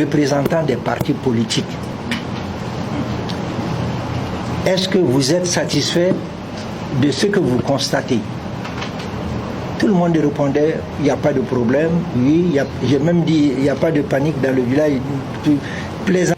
représentants des partis politiques. Est-ce que vous êtes satisfait de ce que vous constatez? Tout le monde répondait, il n'y a pas de problème. Oui, j'ai même dit, il n'y a pas de panique dans le village. Plaisant.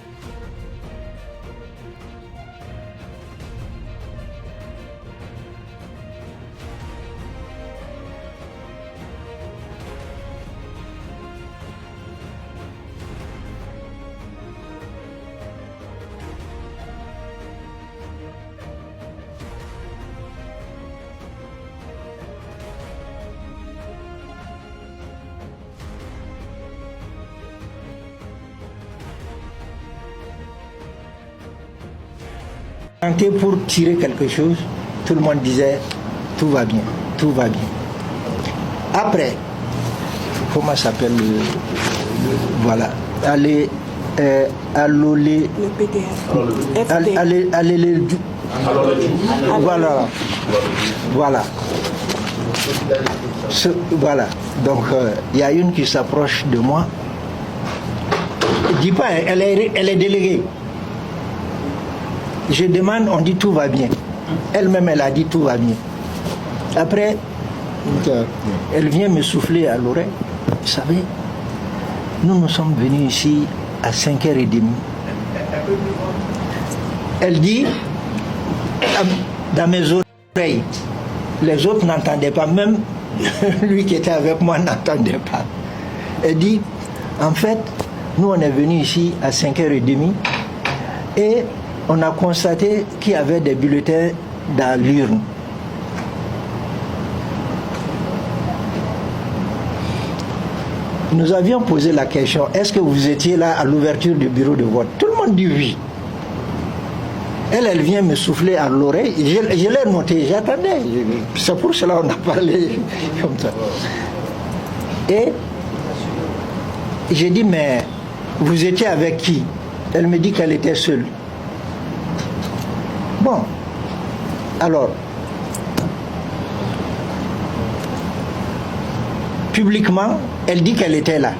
Pour tirer quelque chose, tout le monde disait tout va bien, tout va bien. Après, comment s'appelle voilà, allez, le PDF. Voilà. Voilà. Donc, il y a une qui s'approche de moi. Dis pas, elle est déléguée. Je demande, on dit tout va bien. Elle-même, elle a dit tout va bien. Après, elle vient me souffler à l'oreille. Vous savez, nous sommes venus ici à 5h30. Elle dit, dans mes oreilles, les autres n'entendaient pas, même lui qui était avec moi n'entendait pas. Elle dit, en fait, nous on est venus ici à 5h30 et on a constaté qu'il y avait des bulletins dans l'urne. Nous avions posé la question, est-ce que vous étiez là à l'ouverture du bureau de vote? Tout le monde dit oui. Elle vient me souffler à l'oreille, je l'ai noté, j'attendais. C'est pour cela qu'on a parlé comme ça. Et j'ai dit, mais vous étiez avec qui? Elle me dit qu'elle était seule. Bon, alors, publiquement, elle dit qu'elle était là.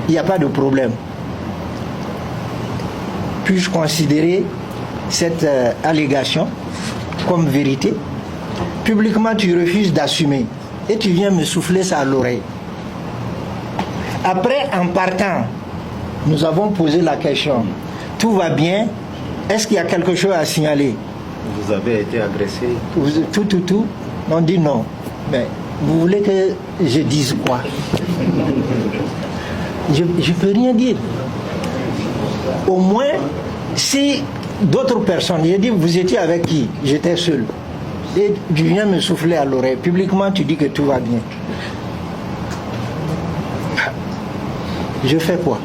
Il n'y a pas de problème. Puis-je considérer cette allégation comme vérité? Publiquement, tu refuses d'assumer et tu viens me souffler ça à l'oreille. Après, en partant, nous avons posé la question. Tout va bien? Est-ce qu'il y a quelque chose à signaler? Vous avez été agressé? Tout. On dit non. Mais vous voulez que je dise quoi? Je ne peux rien dire. Au moins, si d'autres personnes, j'ai dit, vous étiez avec qui? J'étais seul. Et tu viens me souffler à l'oreille. Publiquement, tu dis que tout va bien. Je fais quoi?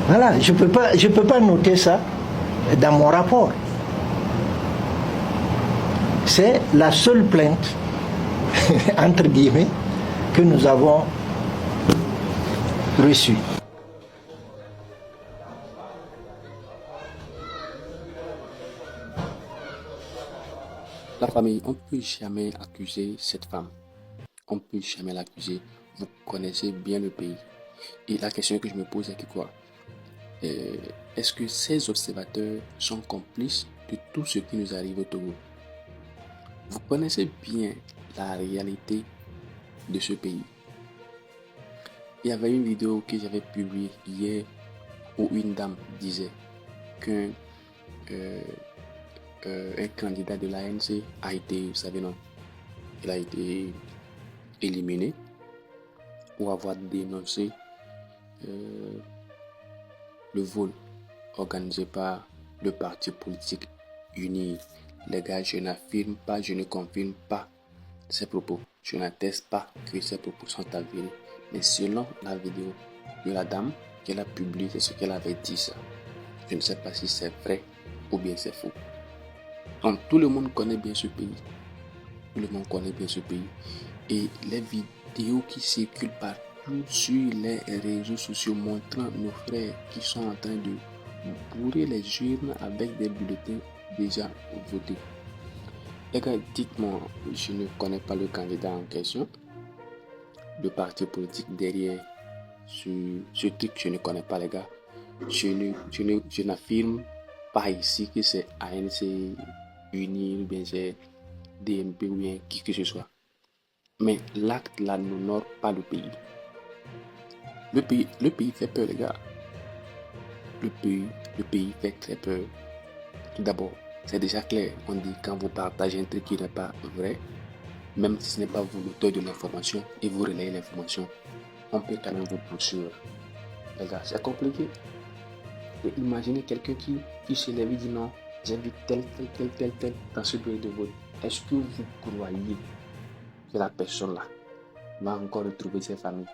Voilà, je peux pas noter ça dans mon rapport. C'est la seule plainte, entre guillemets, que nous avons reçue. La famille, on ne peut jamais accuser cette femme. On ne peut jamais l'accuser. Vous connaissez bien le pays. Et la question que je me pose est que quoi? Est-ce que ces observateurs sont complices de tout ce qui nous arrive au Togo? Vous connaissez bien la réalité de ce pays. Il y avait une vidéo que j'avais publiée hier où une dame disait qu'un un candidat de l'ANC a été, vous savez non, il a été éliminé pour avoir dénoncé le vol organisé par le parti politique uni. Les gars, je n'affirme pas, je ne confirme pas ces propos. Je n'atteste pas que ces propos sont avérés. Mais selon la vidéo de la dame qu'elle a publiée, c'est ce qu'elle avait dit ça. Je ne sais pas si c'est vrai ou bien c'est faux. Donc tout le monde connaît bien ce pays. Tout le monde connaît bien ce pays. Et les vidéos qui circulent partout sur les réseaux sociaux montrant nos frères qui sont en train de bourrer les urnes avec des bulletins déjà votés. Les gars, dites-moi, je ne connais pas le candidat en question, le parti politique derrière ce truc, je ne connais pas, les gars. Je n'affirme pas ici que c'est ANC uni ou bien c'est DMP ou bien qui que ce soit. Mais l'acte là n'honore pas le pays. Le pays fait peur, les gars. Le pays fait très peur. Tout d'abord, c'est déjà clair. On dit quand vous partagez un truc qui n'est pas vrai, même si ce n'est pas vous l'auteur de l'information et vous relayez l'information, on peut quand même vous poursuivre. Les gars, c'est compliqué. Et imaginez quelqu'un qui se lève et dit non, j'invite tel dans ce bureau de vote. Est-ce que vous croyez que la personne là va encore retrouver ses familles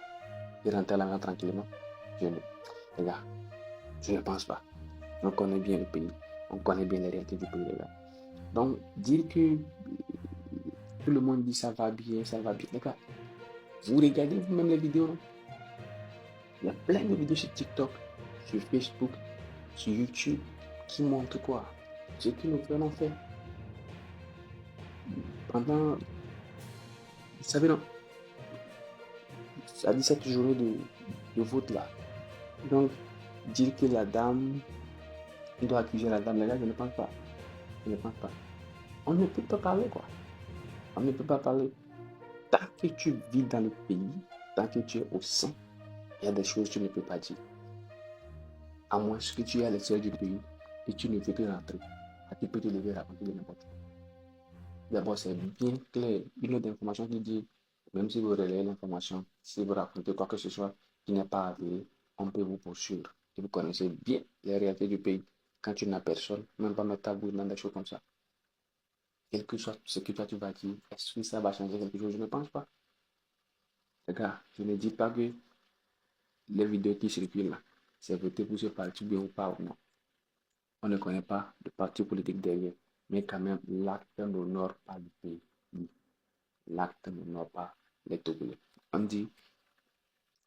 et rentrer à la maison tranquillement? Les gars, je ne pense pas. On connaît bien le pays. On connaît bien les réalités du pays, les gars. Donc, dire que tout le monde dit ça va bien, les gars. Vous regardez vous-même les vidéos, non? Il y a plein de vidéos sur TikTok, sur Facebook, sur YouTube, qui montrent quoi? Ce que nos frères ont fait. Pendant, vous savez, non? À 17 journées de vote là. Donc, dire que la dame, on doit accuser la dame, les gars, je ne pense pas. Je ne pense pas. On ne peut pas parler, quoi. On ne peut pas parler. Tant que tu vis dans le pays, tant que tu es au sein, il y a des choses que tu ne peux pas dire. À moins que tu es à l'extérieur du pays et tu ne veux plus rentrer. Tu peux te lever et raconter de n'importe quoi. D'abord, c'est bien clair. Une autre information qui dit, même si vous relayez l'information, si vous racontez quoi que ce soit qui n'est pas avéré, on peut vous poursuivre. Et vous connaissez bien les réalités du pays. Quand tu n'as personne, même pas mettre ta bouche dans des choses comme ça. Quel que soit ce que toi tu vas dire, est-ce que ça va changer quelque chose? Je ne pense pas. Les gars, je ne dis pas que les vidéos qui circulent là, c'est voté pour ce parti bien ou pas ou non. On ne connaît pas de parti politique derrière, mais quand même, l'acte n'honore pas le pays. L'acte n'honore pas les Togolais. On dit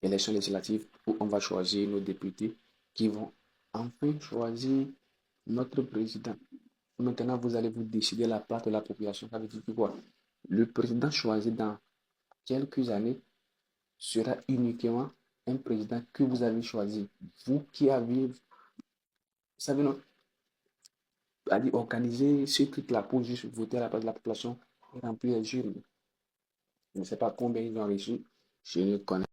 élection législative où on va choisir nos députés qui vont enfin choisir notre président. Maintenant, vous allez vous décider la place de la population. Ça veut dire que quoi? Le président choisi dans quelques années sera uniquement un président que vous avez choisi. Vous qui avez, vous savez, non, organiser ce truc-là pour juste voter à la place de la population et remplir les urnes. Je ne sais pas combien ils ont reçu. Je ne connais